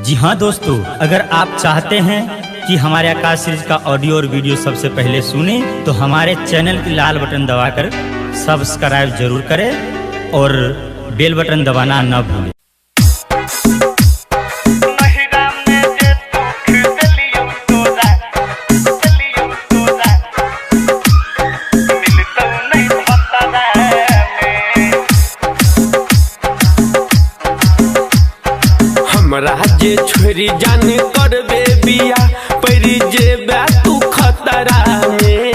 जी हाँ दोस्तों, अगर आप चाहते हैं कि हमारे आकाश सीरीज का ऑडियो और वीडियो सबसे पहले सुने तो हमारे चैनल की लाल बटन दबाकर सब्सक्राइब जरूर करें और बेल बटन दबाना न भूलें। हमरा जे छोरी जान करबे बिया परी जेबे तू खतरा में।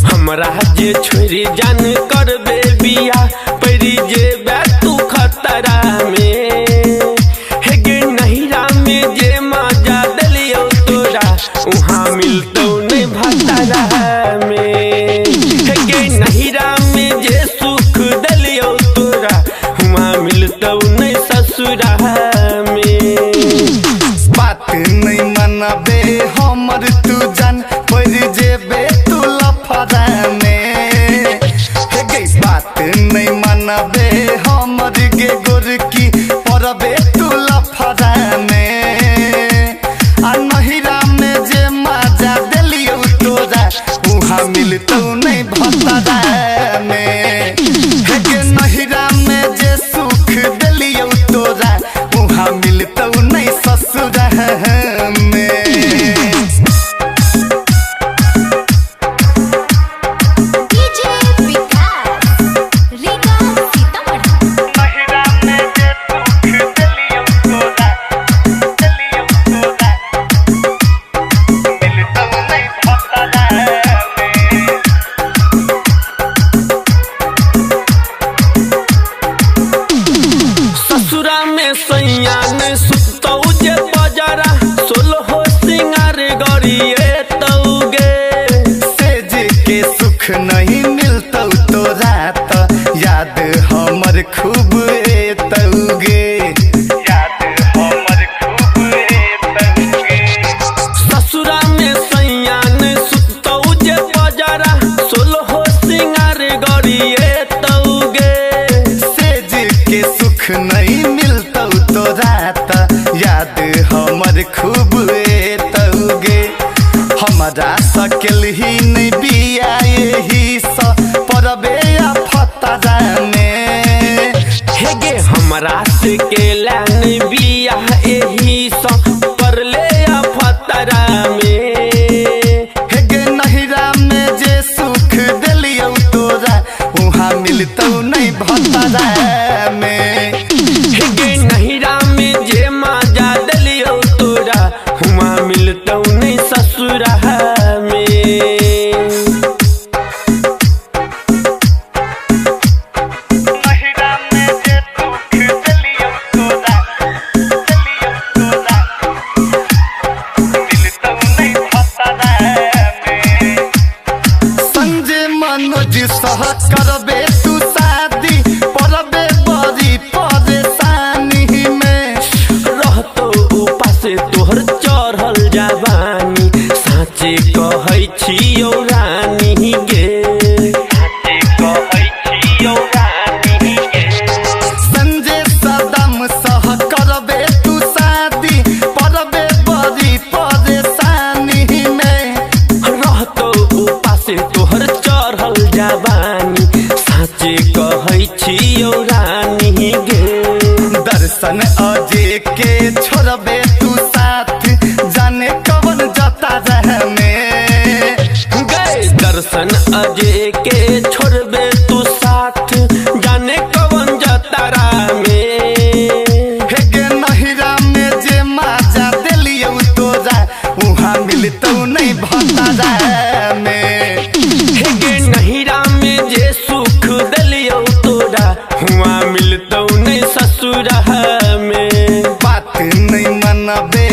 हमरा जे छोरी जान करबे बिया परी जेबे तू खतरा में। हे गे नहिरा में जे मजा दलियो तोरा उहाँ मिलतो नहीं भतरा में। हे गे नहिरा में जे सुख दलियो तोरा उहाँ मिलतो नहीं ससुरा में। बात नहीं मनबे हमर तू जान पड़ जेबे तू लफड़ा में। हे गे बात नहीं मनबे हमर गे गोरकी पड़बे तू लफड़ा में। आ नहिरा में जे मजा दिलियो तोरा उहाँ मिलतो नहीं भतरा में। हे गे नहिरा में जे सुख दिलियो तोरा उहाँ मिलतो नहीं ससुरा में। डीजे विकास रीगा सीतामढ़ी। नहिरा में जे सुख दिलियो तोरा मिलतो नहीं भतरा में। ससुरा में सैया ने सुतौ जे बजारा सोलहो सिंगार गरिए तौगे। सेज के सुख नहीं मिलतो तोरा त याद हमर खूब एतौगे। याद हमर खूब एतौगे। ससुरा में सैया ने सुतौ जे बजारा सोलहो सिंगार गरिए तौगे। सेज के सुख नहीं मिलतो तोरा त याद हमर खूब एतौगे। हमरा सकल ही नहीं बिया यही स पड़बे आ फतरा में। हे गे हमरा से केला ने बिया एही स परले आ फतरा में। हे गे नहिरा में जे सुख दिलियो तोरा उहाँ मिलतो नहीं भतरा में। हे गे नहिरा में जे मजा दलियो तोरा हुआ मिलतो नहीं ससुरा में। नहिरा में जे सुख दिलियो तोरा मिलतो नहीं भतरा में। संजय मनोज सह करबे तू शादी पड़बे बड़ी परेशानी में। रहतो उपास तोहर चढ़ल जवानी साँचे कहै छियौ रानी गे। साँचे कहै छियौ रानी गे। संजय सदम सह करबे तू शादी पड़बे बड़ी परेशानी में। रहतो उपास तोहर चढ़ल जवानी साँचे कहै छियौ रानी गे। दर्शन अजय के छोड़बे तू साथ जाने कवन जता रह में। गए दर्शन अजय के छोड़बे तू साथ जाने कवन जतारा में। हे गे नहिरा में जे मजा दिलियो तोरा उहाँ मिलतो नहीं भतरा में। हे गे नहिरा में जे सुख दलियो तोरा हुआ मिलतो नहीं ससुरा में। बात नहीं मनबे